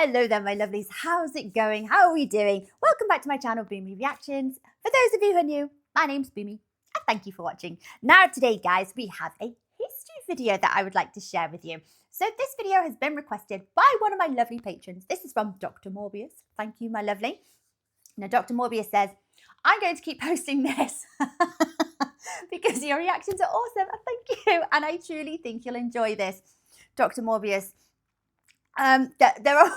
Hello there, my lovelies. How's it going? How are we doing? Welcome back to my channel, Boomy Reactions. For those of you who are new, my name's Boomy, and thank you for watching. Now today, guys, we have a history video that I would like to share with you. So this video has been requested by one of my lovely patrons. This is from Dr. Morbius. Thank you, my lovely. Now, Dr. Morbius says, I'm going to keep posting this because your reactions are awesome. Thank you. And I truly think you'll enjoy this. Dr. Morbius, there are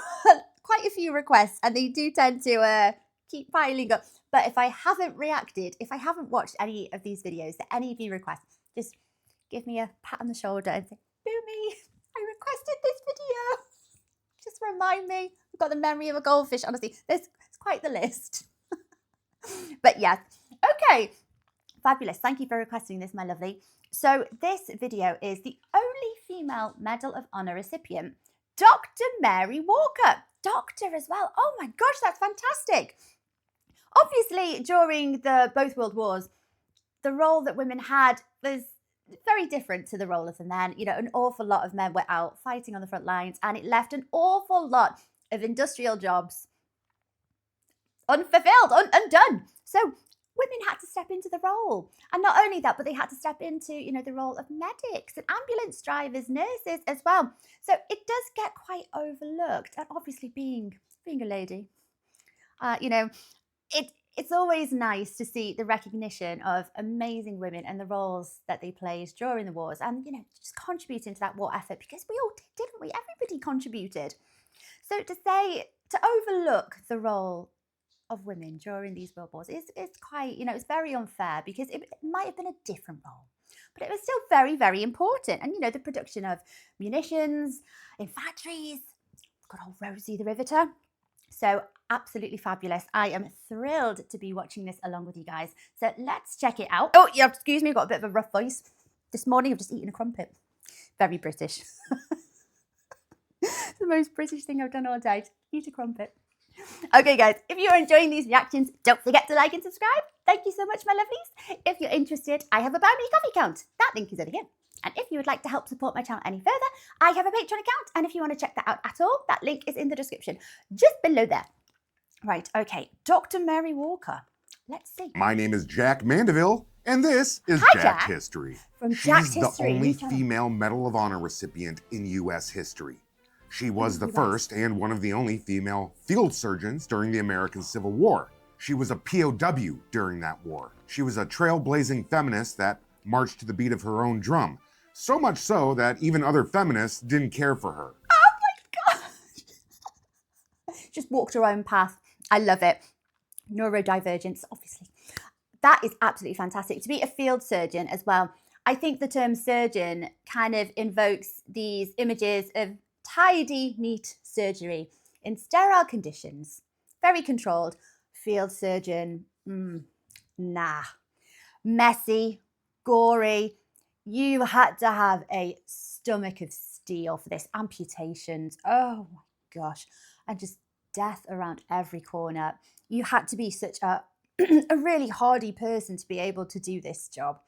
quite a few requests and they do tend to keep piling up. But if I haven't reacted, if I haven't watched any of these videos that any of you request, just give me a pat on the shoulder and say, Boomy, I requested this video. Just remind me. I've got the memory of a goldfish, honestly. It's quite the list. But yes, okay. Fabulous. Thank you for requesting this, my lovely. So this video is the only female Medal of Honor recipient, Dr. Mary Walker. Doctor as well. Oh my gosh, that's fantastic. Obviously, during both World Wars, the role that women had was very different to the role of the men. You know, an awful lot of men were out fighting on the front lines, and it left an awful lot of industrial jobs unfulfilled, undone. So women had to step into the role. And not only that, but they had to step into, you know, the role of medics and ambulance drivers, nurses as well. So it does get quite overlooked. And obviously being a lady, you know, it's always nice to see the recognition of amazing women and the roles that they played during the wars and, you know, just contributing to that war effort, because we all did, didn't we? Everybody contributed. So to overlook the role of women during these world wars is quite, you know, it's very unfair, because it might have been a different role, but it was still very, very important. And, you know, the production of munitions in factories, good old Rosie the Riveter. So absolutely fabulous. I am thrilled to be watching this along with you guys. So let's check it out. Oh, yeah, excuse me, I've got a bit of a rough voice. This morning I've just eaten a crumpet. Very British. It's the most British thing I've done all day. Eat a crumpet. Okay, guys, if you're enjoying these reactions, don't forget to like and subscribe. Thank you so much, my lovelies. If you're interested, I have a Buy Me Coffee account. That link is over here. And if you would like to help support my channel any further, I have a Patreon account. And if you want to check that out at all, that link is in the description, just below there. Right, okay, Dr. Mary Walker. Let's see. My name is Jack Mandeville, and this is Hi, Jack Jack. History. From She's Jack's the History. only female Medal of Honor recipient in U.S. history. She was the first and one of the only female field surgeons during the American Civil War. She was a POW during that war. She was a trailblazing feminist that marched to the beat of her own drum. So much so that even other feminists didn't care for her. Oh my God. Just walked her own path. I love it. Neurodivergence, obviously. That is absolutely fantastic. To be a field surgeon as well. I think the term surgeon kind of invokes these images of tidy, neat surgery in sterile conditions. Very controlled. Field surgeon, nah. Messy, gory. You had to have a stomach of steel for this. Amputations, oh my gosh. And just death around every corner. You had to be such a really hardy person to be able to do this job.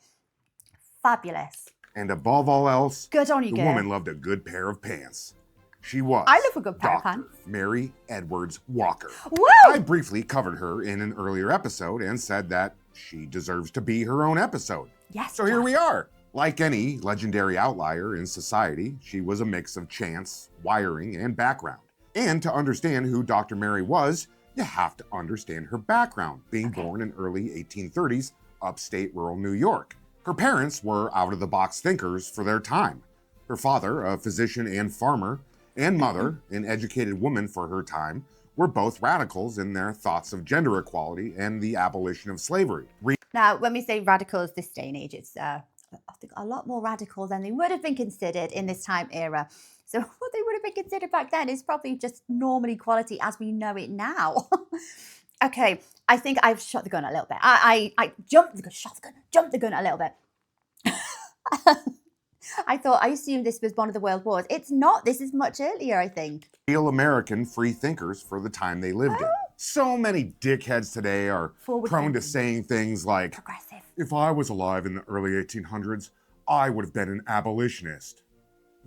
Fabulous. And above all else, good on you, the girl. woman loved a good pair of pants. She was I love a good pair of Dr. pants. Mary Edwards Walker. Woo! I briefly covered her in an earlier episode and said that she deserves to be her own episode. Yes. So here we are. Like any legendary outlier in society, she was a mix of chance, wiring, and background. And to understand who Dr. Mary was, you have to understand her background, being born in early 1830s, upstate rural New York. Her parents were out-of-the-box thinkers for their time. Her father, a physician and farmer, and mother, an educated woman for her time, were both radicals in their thoughts of gender equality and the abolition of slavery. Now, when we say radicals this day and age, it's I think a lot more radical than they would have been considered in this time era. So what they would have been considered back then is probably just normal equality as we know it now. Okay, I think I've shot the gun a little bit. I jumped the gun a little bit. I assumed this was one of the world wars. It's not. This is much earlier, I think. Real American free thinkers for the time they lived in. So many dickheads today are prone to saying things like, progressive. If I was alive in the early 1800s, I would have been an abolitionist.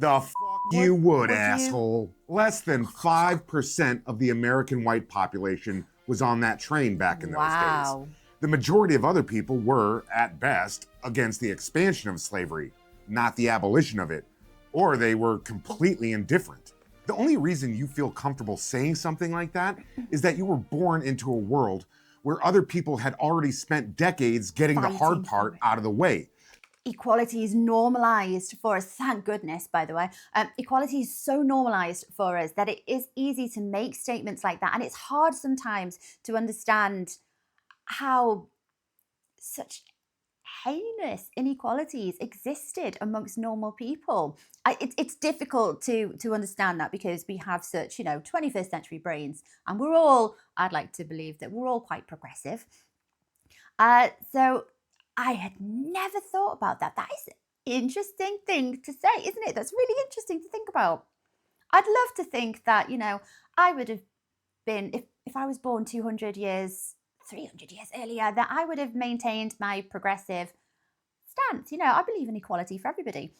The f you would, you? asshole. Less than 5% of the American white population was on that train back in those Wow. days. The majority of other people were, at best, against the expansion of slavery, not the abolition of it, or they were completely indifferent. The only reason you feel comfortable saying something like that is that you were born into a world where other people had already spent decades getting the hard part out of the way. Equality is normalized for us, thank goodness, by the way. Equality is so normalized for us that it is easy to make statements like that. And it's hard sometimes to understand how such heinous inequalities existed amongst normal people. It's difficult to understand that because we have such, 21st century brains, and we're all, I'd like to believe that we're all quite progressive. So I had never thought about that. That is an interesting thing to say, isn't it? That's really interesting to think about. I'd love to think that, I would have been, if I was born 200 years, 300 years earlier, that I would have maintained my progressive stance. I believe in equality for everybody.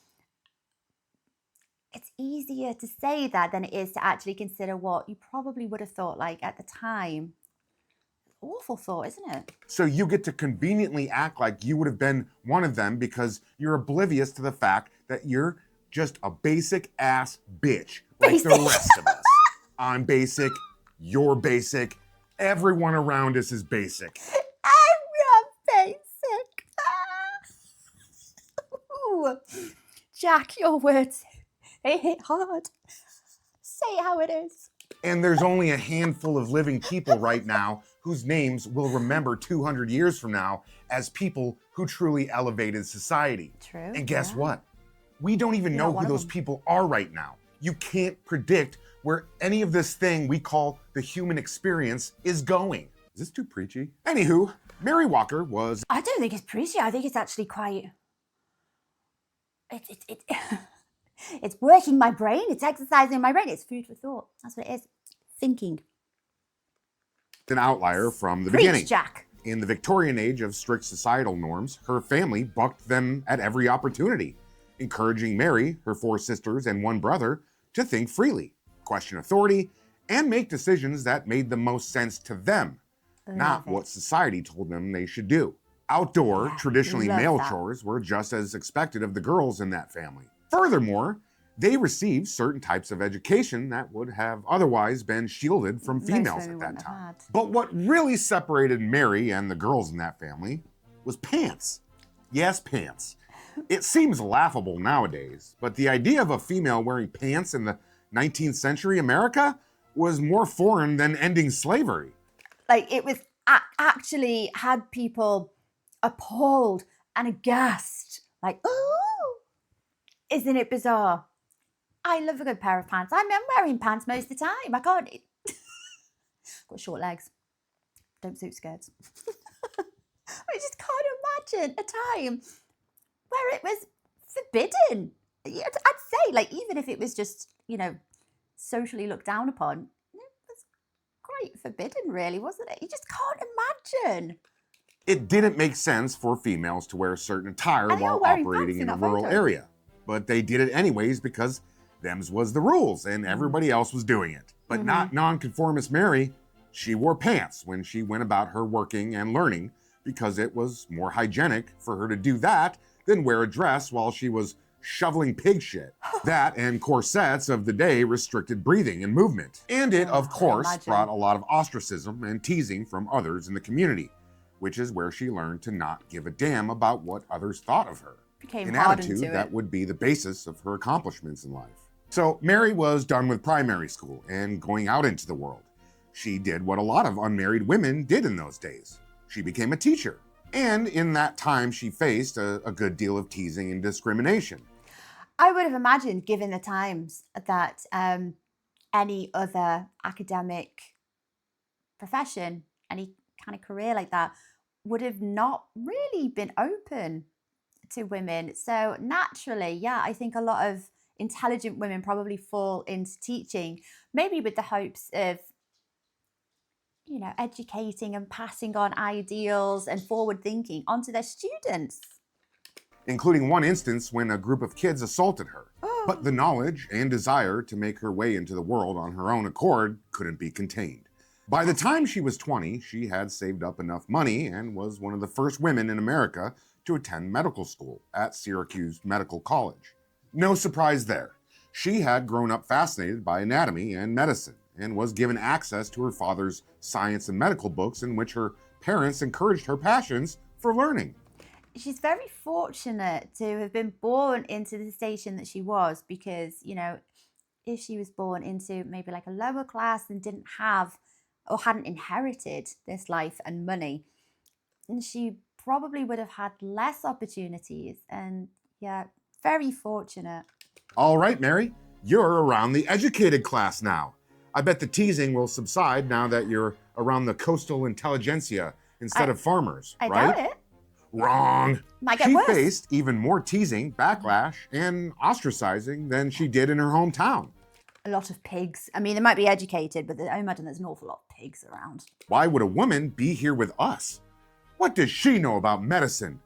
It's easier to say that than it is to actually consider what you probably would have thought like at the time. Awful thought, isn't it? So you get to conveniently act like you would have been one of them because you're oblivious to the fact that you're just a basic ass bitch like the rest of us. I'm basic, you're basic, everyone around us is basic. I'm basic. Ooh. Jack, your words, they hit hard. Say it how it is. And there's only a handful of living people right now whose names we'll remember 200 years from now as people who truly elevated society. True. And guess what? We don't even know who those people are right now. You can't predict where any of this thing we call the human experience is going. Is this too preachy? Anywho, Mary Walker was... I don't think it's preachy. I think it's actually quite... It's working my brain. It's exercising my brain. It's food for thought. That's what it is. Thinking. An outlier from the Preach, beginning. Jack. In the Victorian age of strict societal norms, her family bucked them at every opportunity, encouraging Mary, her 4 sisters, and 1 brother to think freely, question authority, and make decisions that made the most sense to them, not what society told them they should do. Outdoor, traditionally male chores were just as expected of the girls in that family. Furthermore, they received certain types of education that would have otherwise been shielded from females at that time. But what really separated Mary and the girls in that family was pants. Yes, pants. It seems laughable nowadays, but the idea of a female wearing pants in the 19th century America was more foreign than ending slavery. Like, it was actually had people appalled and aghast. Like, oh, isn't it bizarre? I love a good pair of pants. I'm wearing pants most of the time. I can't. Got short legs. Don't suit skirts. I just can't imagine a time where it was forbidden. I'd say, like, even if it was just, socially looked down upon, it was quite forbidden, really, wasn't it? You just can't imagine. It didn't make sense for females to wear certain attire while operating in a rural area, but they did it anyways because them's was the rules and everybody else was doing it. But not nonconformist Mary. She wore pants when she went about her working and learning because it was more hygienic for her to do that than wear a dress while she was shoveling pig shit. That and corsets of the day restricted breathing and movement. And it, of course, brought a lot of ostracism and teasing from others in the community, which is where she learned to not give a damn about what others thought of her. An attitude that would be the basis of her accomplishments in life. So Mary was done with primary school and going out into the world. She did what a lot of unmarried women did in those days. She became a teacher. And in that time, she faced a good deal of teasing and discrimination. I would have imagined, given the times, that any other academic profession, any kind of career like that, would have not really been open to women. So naturally, yeah, I think a lot of intelligent women probably fall into teaching, maybe with the hopes of, educating and passing on ideals and forward thinking onto their students. Including one instance when a group of kids assaulted her. But the knowledge and desire to make her way into the world on her own accord couldn't be contained. By the time she was 20, she had saved up enough money and was one of the first women in America to attend medical school at Syracuse Medical College. No surprise there. She had grown up fascinated by anatomy and medicine and was given access to her father's science and medical books in which her parents encouraged her passions for learning. She's very fortunate to have been born into the station that she was, because, if she was born into maybe like a lower class and didn't have or hadn't inherited this life and money, she probably would have had less opportunities. And yeah, very fortunate. All right, Mary, you're around the educated class now. I bet the teasing will subside now that you're around the coastal intelligentsia instead of farmers, I right? doubt it. Wrong. Might get She worse. faced even more teasing, backlash, and ostracizing than she did in her hometown. A lot of pigs. I mean, they might be educated, but I imagine there's an awful lot of pigs around. Why would a woman be here with us? What does she know about medicine?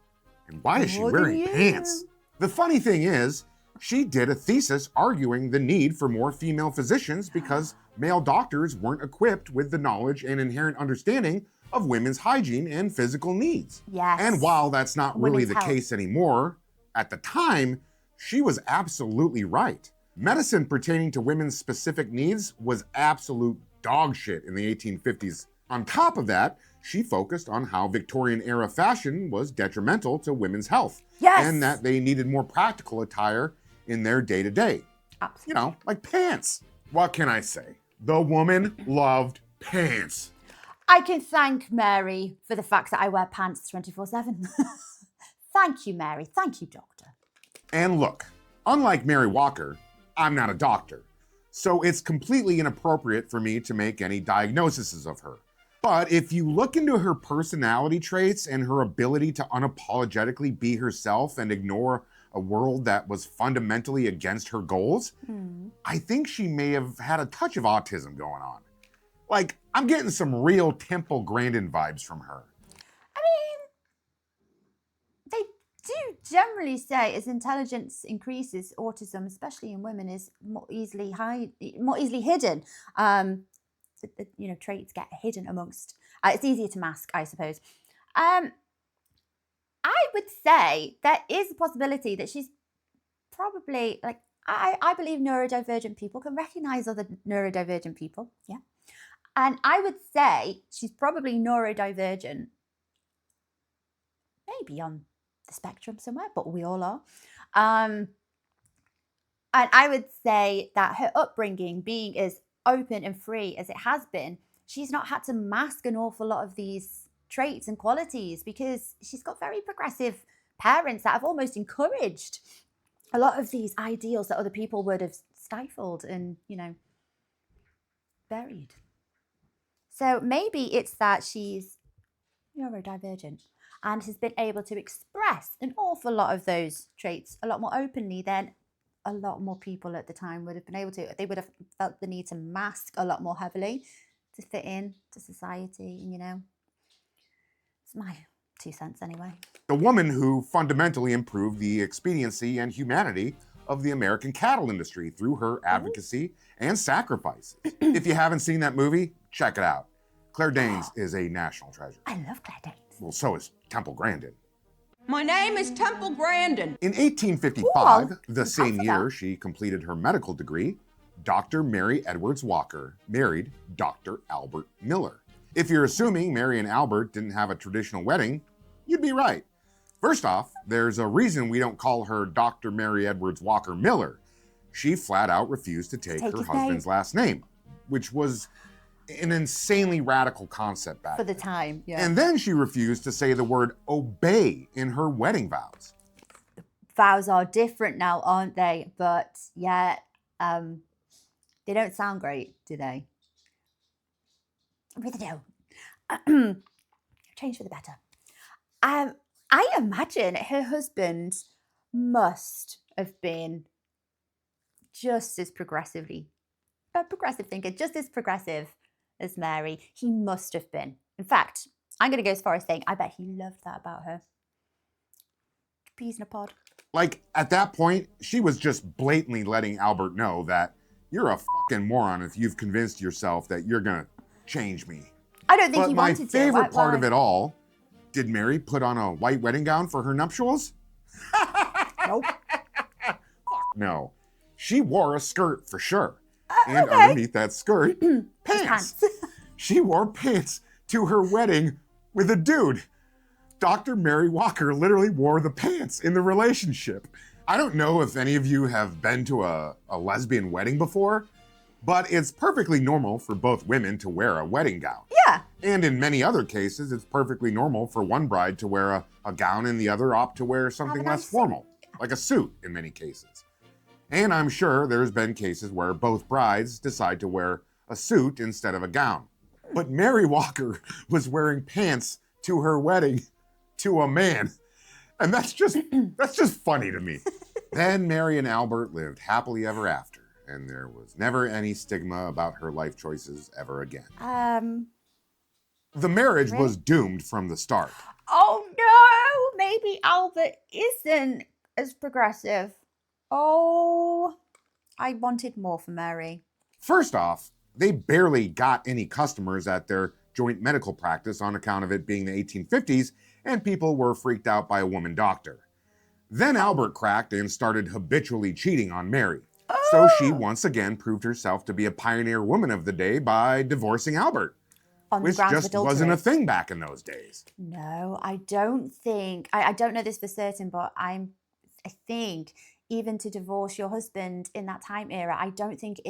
And why is she More than wearing you. pants? The funny thing is, she did a thesis arguing the need for more female physicians because male doctors weren't equipped with the knowledge and inherent understanding of women's hygiene and physical needs. Yes. And while that's not really Women's the health. case anymore, at the time, she was absolutely right. Medicine pertaining to women's specific needs was absolute dog shit in the 1850s. On top of that, she focused on how Victorian-era fashion was detrimental to women's health. Yes. And that they needed more practical attire in their day-to-day. Absolutely. Like pants. What can I say? The woman loved pants. I can thank Mary for the fact that I wear pants 24/7. Thank you, Mary. Thank you, doctor. And look, unlike Mary Walker, I'm not a doctor, so it's completely inappropriate for me to make any diagnoses of her. But if you look into her personality traits and her ability to unapologetically be herself and ignore a world that was fundamentally against her goals, I think she may have had a touch of autism going on. Like, I'm getting some real Temple Grandin vibes from her. I mean, they do generally say as intelligence increases, autism, especially in women, is more easily hidden. Traits get hidden amongst. It's easier to mask, I suppose. I would say there is a possibility that she's probably like. I believe neurodivergent people can recognize other neurodivergent people. Yeah. And I would say she's probably neurodivergent, maybe on the spectrum somewhere, but we all are. And I would say that her upbringing, being as open and free as it has been, she's not had to mask an awful lot of these traits and qualities because she's got very progressive parents that have almost encouraged a lot of these ideals that other people would have stifled and, buried. So maybe it's that she's neurodivergent and has been able to express an awful lot of those traits a lot more openly than a lot more people at the time would have been able to. They would have felt the need to mask a lot more heavily to fit in to society, It's my 2 cents anyway. The woman who fundamentally improved the expediency and humanity of the American cattle industry through her advocacy and sacrifices. If you haven't seen that movie, check it out. Claire Danes is a national treasure. I love Claire Danes. Well, so is Temple Grandin. My name is Temple Grandin. In 1855, the Ooh, same I year forgot. she completed her medical degree, Dr. Mary Edwards Walker married Dr. Albert Miller. If you're assuming Mary and Albert didn't have a traditional wedding, you'd be right. First off, there's a reason we don't call her Dr. Mary Edwards Walker Miller. She flat out refused to take her his husband's last name, which was an insanely radical concept back For the then. time, yeah. And then she refused to say the word obey in her wedding vows. Vows are different now, aren't they? But yeah, they don't sound great, do they? Really don't. Change for the better. I imagine her husband must have been just as progressive thinker, just as progressive as Mary. He must have been. In fact, I'm going to go as far as saying I bet he loved that about her. Peas in a pod. Like, at that point, she was just blatantly letting Albert know that you're a fucking moron if you've convinced yourself that you're gonna change me. I don't think But he my wanted to. favorite part Why? of it all, did Mary put on a white wedding gown for her nuptials? Nope. No. She wore a skirt for sure. And Okay. underneath that skirt, pants. Pants. She wore pants to her wedding with a dude. Dr. Mary Walker literally wore the pants in the relationship. I don't know if any of you have been to a lesbian wedding before, but it's perfectly normal for both women to wear a wedding gown. Yeah. And in many other cases, it's perfectly normal for one bride to wear a gown and the other opt to wear something Have a nice less formal, like a suit in many cases. And I'm sure there's been cases where both brides decide to wear a suit instead of a gown. But Mary Walker was wearing pants to her wedding to a man. And that's just funny to me. Then Mary and Albert lived happily ever after, and there was never any stigma about her life choices ever again. The marriage Really? was doomed from the start. Oh no, maybe Albert isn't as progressive. Oh, I wanted more for Mary. First off, they barely got any customers at their joint medical practice on account of it being the 1850s, and people were freaked out by a woman doctor. Then Albert cracked and started habitually cheating on Mary. So she once again proved herself to be a pioneer woman of the day by divorcing Albert, On the which grounds of just adultery. wasn't a thing back in those days. No, I don't think. I don't know this for certain, but I think even to divorce your husband in that time era, I don't think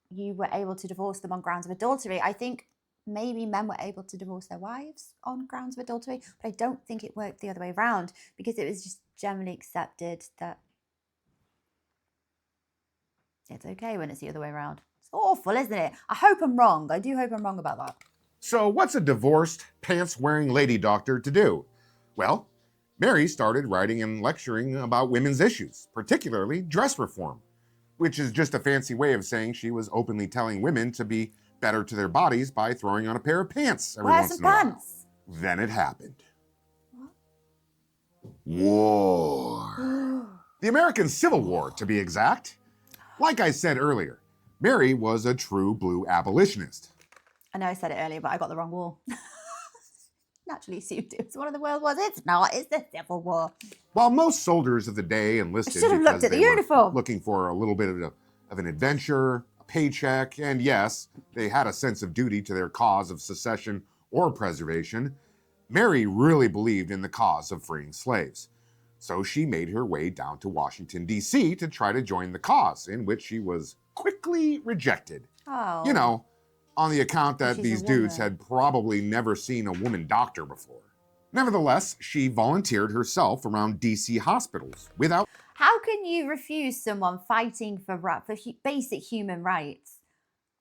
you were able to divorce them on grounds of adultery. I think maybe men were able to divorce their wives on grounds of adultery, but I don't think it worked the other way around because it was just generally accepted that it's okay when it's the other way around. It's awful, isn't it? I hope I'm wrong. I do hope I'm wrong about that. So what's a divorced, pants-wearing lady doctor to do? Well, Mary started writing and lecturing about women's issues, particularly dress reform, which is just a fancy way of saying she was openly telling women to be better to their bodies by throwing on a pair of pants every Wear once some in a while. pants. Then it happened. War. The American Civil War, to be exact. Like I said earlier, Mary was a true blue abolitionist. I know I said it earlier, but I got the wrong war. Naturally assumed it was one of the World Wars. It's not. It's the Civil War. While most soldiers of the day enlisted should have because looked at the they were uniform. looking for a little bit of an adventure, a paycheck, and yes, they had a sense of duty to their cause of secession or preservation, Mary really believed in the cause of freeing slaves. So she made her way down to Washington, D.C. to try to join the cause, in which she was quickly rejected. Oh. You know, on the account that She's a these dudes woman. had probably never seen a woman doctor before. Nevertheless, she volunteered herself around DC hospitals without. How can you refuse someone fighting for basic human rights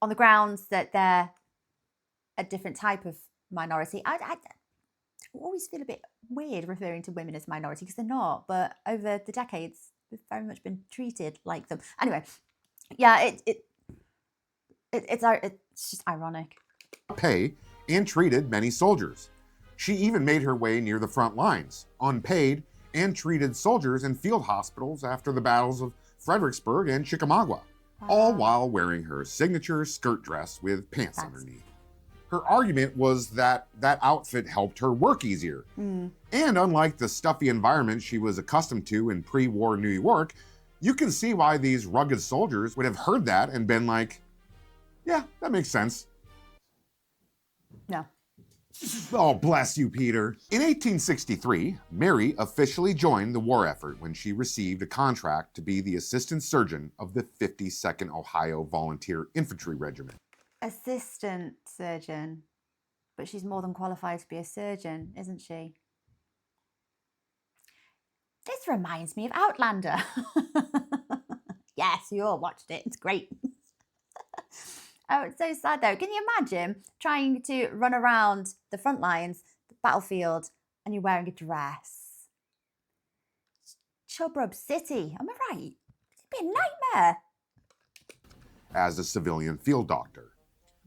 on the grounds that they're a different type of minority? I always feel a bit weird referring to women as minority because they're not, but over the decades, we've very much been treated like them. Anyway, yeah, it's just ironic. Pay and treated many soldiers. She even made her way near the front lines, unpaid, and treated soldiers in field hospitals after the battles of Fredericksburg and Chickamauga, all while wearing her signature skirt dress with pants underneath. Her argument was that that outfit helped her work easier. And unlike the stuffy environment she was accustomed to in pre-war New York, you can see why these rugged soldiers would have heard that and been like, yeah, that makes sense. No. Oh, bless you, Peter. In 1863, Mary officially joined the war effort when she received a contract to be the assistant surgeon of the 52nd Ohio Volunteer Infantry Regiment. Assistant surgeon. But she's more than qualified to be a surgeon, isn't she? This reminds me of Outlander. Yes, you all watched it. It's great. Oh, it's so sad though. Can you imagine trying to run around the front lines, the battlefield, and you're wearing a dress? Chubrub City, am I right? It'd be a nightmare. As a civilian field doctor,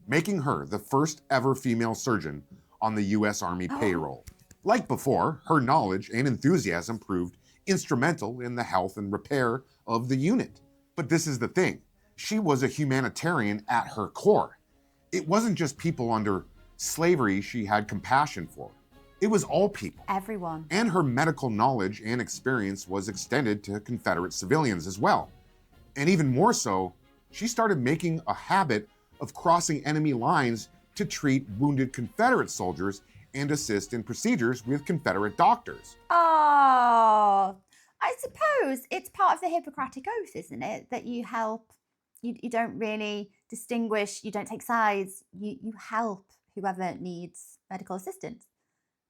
making her the first ever female surgeon on the U.S. Army payroll. Like before, her knowledge and enthusiasm proved instrumental in the health and repair of the unit. But this is the thing. She was a humanitarian at her core. It wasn't just people under slavery she had compassion for. It was all people. Everyone. And her medical knowledge and experience was extended to Confederate civilians as well. And even more so, she started making a habit of crossing enemy lines to treat wounded Confederate soldiers and assist in procedures with Confederate doctors. Oh, I suppose it's part of the Hippocratic Oath, isn't it? That you help, you don't really distinguish, you don't take sides, you help whoever needs medical assistance.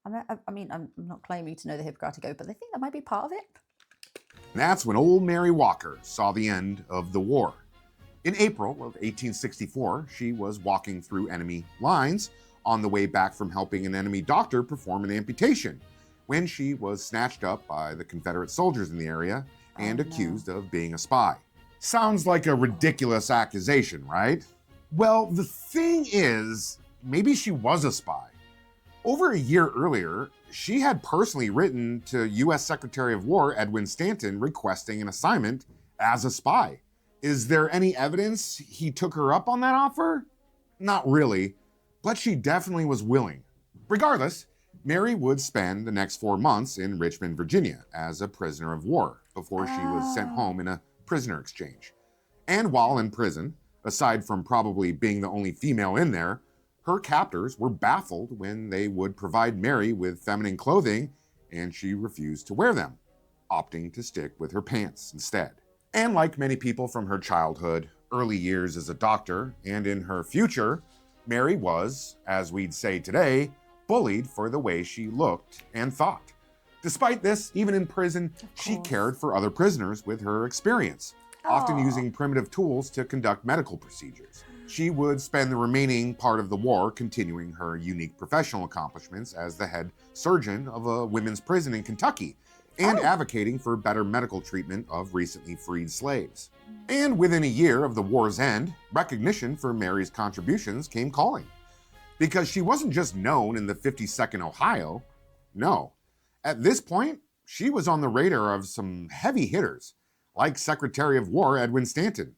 I mean, I'm not claiming to know the Hippocratic Oath, but I think that might be part of it. And that's when old Mary Walker saw the end of the war. In April of 1864, she was walking through enemy lines on the way back from helping an enemy doctor perform an amputation when she was snatched up by the Confederate soldiers in the area and accused of being a spy. Sounds like a ridiculous accusation, right? Well, the thing is, maybe she was a spy. Over a year earlier, she had personally written to U.S. Secretary of War Edwin Stanton requesting an assignment as a spy. Is there any evidence he took her up on that offer? Not really, but she definitely was willing. Regardless, Mary would spend the next 4 months in Richmond, Virginia as a prisoner of war before she was sent home in a prisoner exchange. And while in prison, aside from probably being the only female in there, her captors were baffled when they would provide Mary with feminine clothing and she refused to wear them, opting to stick with her pants instead. And like many people from her childhood, early years as a doctor, and in her future, Mary was, as we'd say today, bullied for the way she looked and thought. Despite this, even in prison, she cared for other prisoners with her experience, often using primitive tools to conduct medical procedures. She would spend the remaining part of the war continuing her unique professional accomplishments as the head surgeon of a women's prison in Kentucky and advocating for better medical treatment of recently freed slaves. And within a year of the war's end, recognition for Mary's contributions came calling. Because she wasn't just known in the 52nd Ohio, no. At this point, she was on the radar of some heavy hitters, like Secretary of War Edwin Stanton,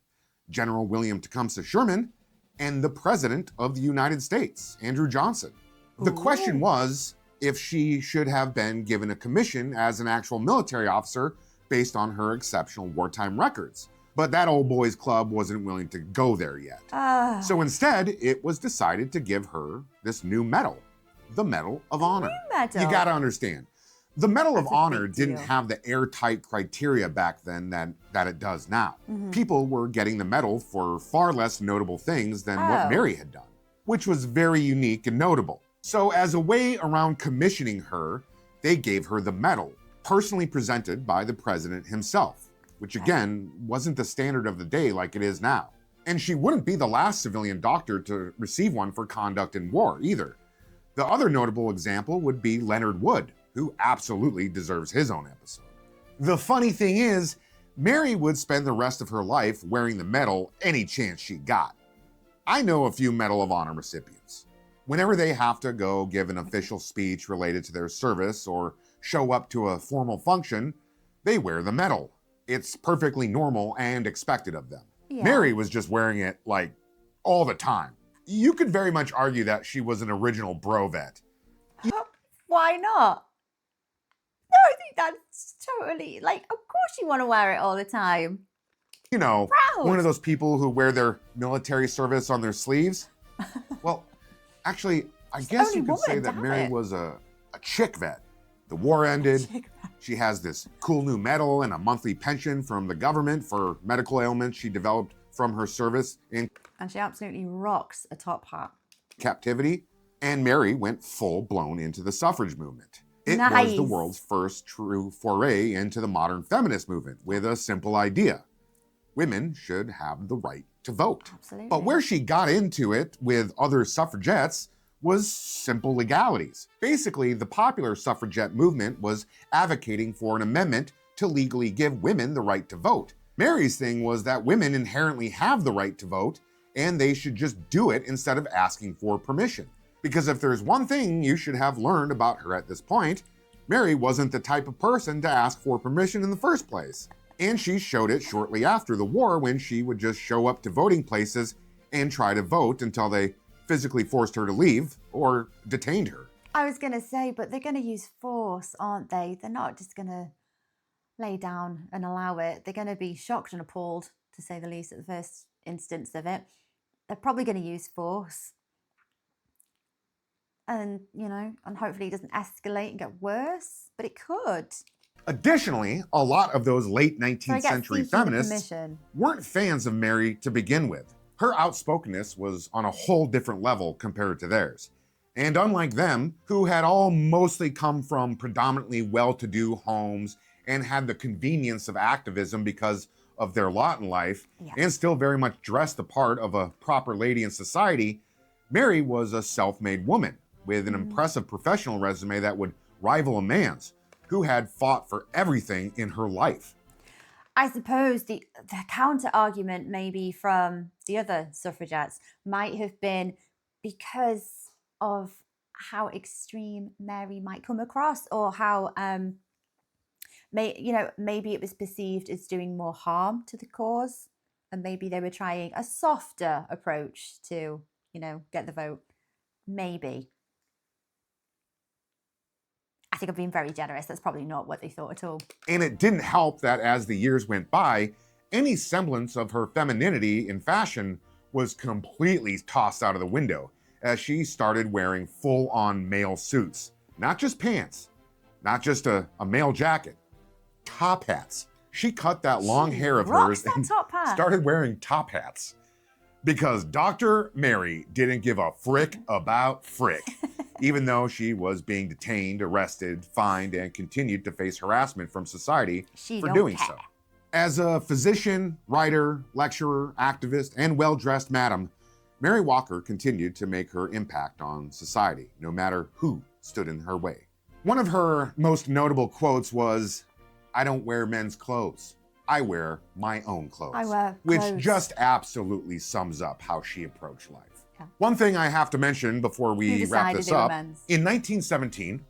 General William Tecumseh Sherman, and the President of the United States, Andrew Johnson. The question was if she should have been given a commission as an actual military officer based on her exceptional wartime records. But that old boys club wasn't willing to go there yet. So instead, it was decided to give her this new medal, the Medal of Honor. Medal. You gotta understand, the Medal of That's a Honor big didn't deal. have the airtight criteria back then that it does now. People were getting the medal for far less notable things than what Mary had done, which was very unique and notable. So as a way around commissioning her, they gave her the medal, personally presented by the president himself, which again, wasn't the standard of the day like it is now. And she wouldn't be the last civilian doctor to receive one for conduct in war either. The other notable example would be Leonard Wood, who absolutely deserves his own episode. The funny thing is, Mary would spend the rest of her life wearing the medal any chance she got. I know a few Medal of Honor recipients. Whenever they have to go give an official speech related to their service or show up to a formal function, they wear the medal. It's perfectly normal and expected of them. Yeah. Mary was just wearing it like all the time. You could very much argue that she was an original bro vet. Why not? No, I think that's totally, like, of course you want to wear it all the time. You know, Proud. one of those people who wear their military service on their sleeves. Well, actually, I guess only you could say woman to that have Mary it. was a chick vet. The war ended. She has this cool new medal and a monthly pension from the government for medical ailments she developed from her service in And she absolutely rocks a top hat. captivity. And Mary went full-blown into the suffrage movement. It was the Nice. world's first true foray into the modern feminist movement with a simple idea. Women should have the right to vote. Absolutely. But where she got into it with other suffragettes was simple legalities. Basically, the popular suffragette movement was advocating for an amendment to legally give women the right to vote. Mary's thing was that women inherently have the right to vote, and they should just do it instead of asking for permission. Because if there's one thing you should have learned about her at this point, Mary wasn't the type of person to ask for permission in the first place. And she showed it shortly after the war when she would just show up to voting places and try to vote until they physically forced her to leave or detained her. I was going to say, but they're going to use force, aren't they? They're not just going to lay down and allow it. They're going to be shocked and appalled, to say the least, at the first instance of it. They're probably going to use force. And, you know, and hopefully it doesn't escalate and get worse, but it could. Additionally, a lot of those late 19th century feminists weren't fans of Mary to begin with. Her outspokenness was on a whole different level compared to theirs. And unlike them, who had all mostly come from predominantly well-to-do homes and had the convenience of activism because of their lot in life, and still very much dressed the part of a proper lady in society, Mary was a self-made woman with an impressive professional resume that would rival a man's, who had fought for everything in her life. I suppose the counter argument maybe from the other suffragettes might have been because of how extreme Mary might come across, or how maybe it was perceived as doing more harm to the cause, and maybe they were trying a softer approach to, you know, get the vote. Maybe. I think I'm being very generous. That's probably not what they thought at all. And it didn't help that as the years went by, any semblance of her femininity in fashion was completely tossed out of the window as she started wearing full-on male suits. Not just pants, not just a male jacket, top hats. She cut that long hair of hers and started wearing top hats. Because Dr. Mary didn't give a frick about frick, even though she was being detained, arrested, fined, and continued to face harassment from society for doing so. As a physician, writer, lecturer, activist, and well-dressed madam, Mary Walker continued to make her impact on society, no matter who stood in her way. One of her most notable quotes was, "I don't wear men's clothes. I wear my own clothes." I wear which clothes. just absolutely sums up how she approached life. Yeah. One thing I have to mention before we wrap this up, in 1917,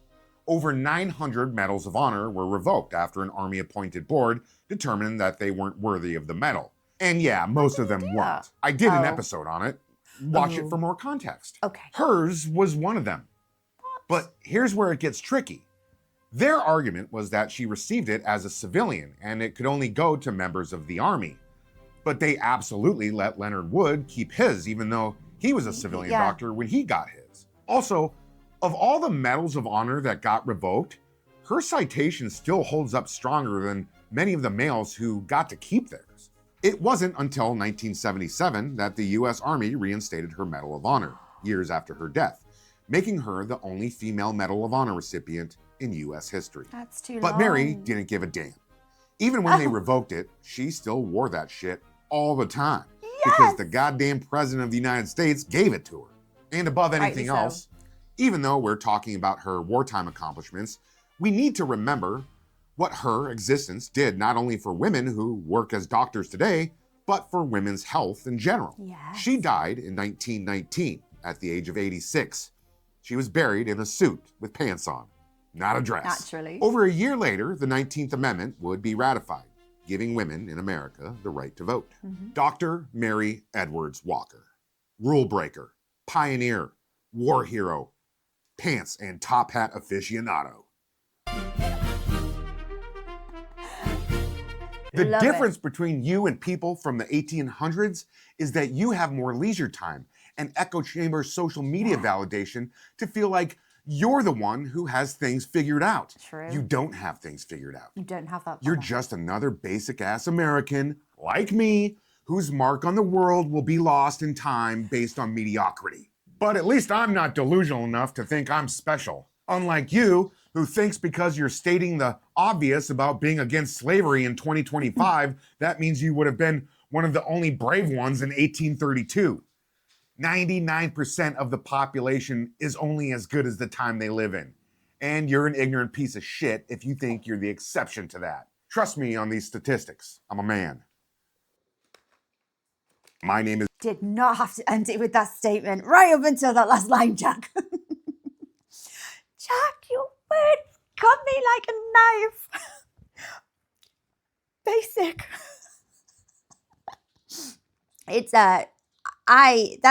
over 900 medals of honor were revoked after an Army-appointed board determined that they weren't worthy of the medal. And yeah, most of them weren't. I did an episode on it. Watch it for more context. Okay. Hers was one of them. But here's where it gets tricky. Their argument was that she received it as a civilian and it could only go to members of the Army. But they absolutely let Leonard Wood keep his, even though he was a civilian doctor when he got his. Also, of all the medals of honor that got revoked, her citation still holds up stronger than many of the males who got to keep theirs. It wasn't until 1977 that the US Army reinstated her Medal of Honor, years after her death, making her the only female Medal of Honor recipient in US history. That's too long. But Mary didn't give a damn. Even when they revoked it, she still wore that shit all the time. Because the goddamn president of the United States gave it to her. And above anything else, even though we're talking about her wartime accomplishments, we need to remember what her existence did not only for women who work as doctors today, but for women's health in general. Yes. She died in 1919 at the age of 86. She was buried in a suit with pants on, not a dress. Naturally. Over a year later, the 19th Amendment would be ratified, giving women in America the right to vote. Dr. Mary Edwards Walker, rule breaker, pioneer, war hero, pants and top hat aficionado. The difference between you and people from the 1800s is that you have more leisure time and echo chamber social media validation to feel like you're the one who has things figured out. True. You don't have things figured out. You don't have that. You're just another basic ass American, like me, whose mark on the world will be lost in time based on mediocrity. But at least I'm not delusional enough to think I'm special. Unlike you, who thinks because you're stating the obvious about being against slavery in 2025, that means you would have been one of the only brave ones in 1832. 99% of the population is only as good as the time they live in. And you're an ignorant piece of shit if you think you're the exception to that. Trust me on these statistics. I'm a man. My name is... Did not have to end it with that statement right up until that last line, Jack. Jack, your words come me like a knife. Basic. It's that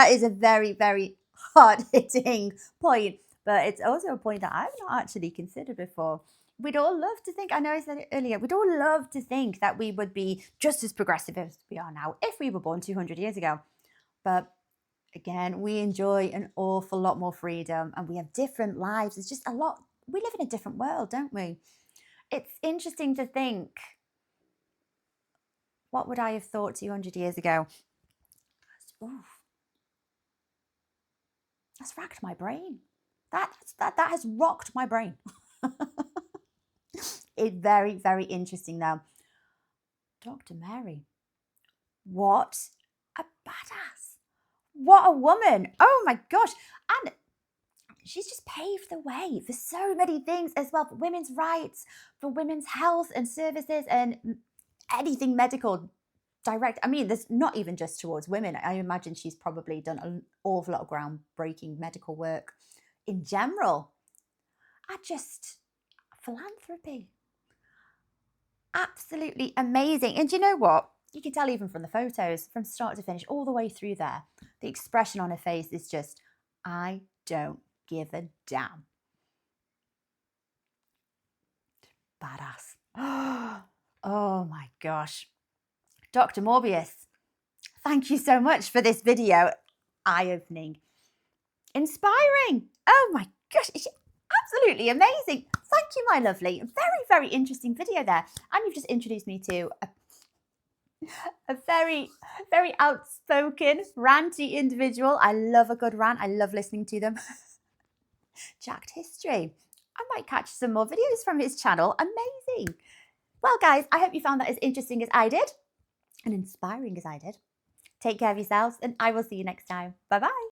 is a very, very hard-hitting point, but it's also a point that I've not actually considered before. We'd all love to think, I know I said it earlier, we'd all love to think that we would be just as progressive as we are now if we were born 200 years ago. But again, we enjoy an awful lot more freedom and we have different lives. It's just a lot, we live in a different world, don't we? It's interesting to think, what would I have thought 200 years ago? Oof. That's racked my brain. That has rocked my brain. It's very, very interesting though. Dr. Mary, what a badass. What a woman. Oh my gosh. And she's just paved the way for so many things as well, for women's rights, for women's health and services and anything medical. Direct, I mean, there's not even just towards women. I imagine she's probably done an awful lot of groundbreaking medical work in general. Philanthropy. Absolutely amazing. And you know what? You can tell even from the photos, from start to finish, all the way through there, the expression on her face is just, I don't give a damn. Badass. Oh my gosh. Dr. Morbius, thank you so much for this video. Eye-opening, inspiring. Oh my gosh, it's absolutely amazing. Thank you, my lovely. Very, very interesting video there. And you've just introduced me to a very, very outspoken, ranty individual. I love a good rant. I love listening to them. Jacked history. I might catch some more videos from his channel. Amazing. Well, guys, I hope you found that as interesting as I did and inspiring as I did. Take care of yourselves and I will see you next time. Bye-bye.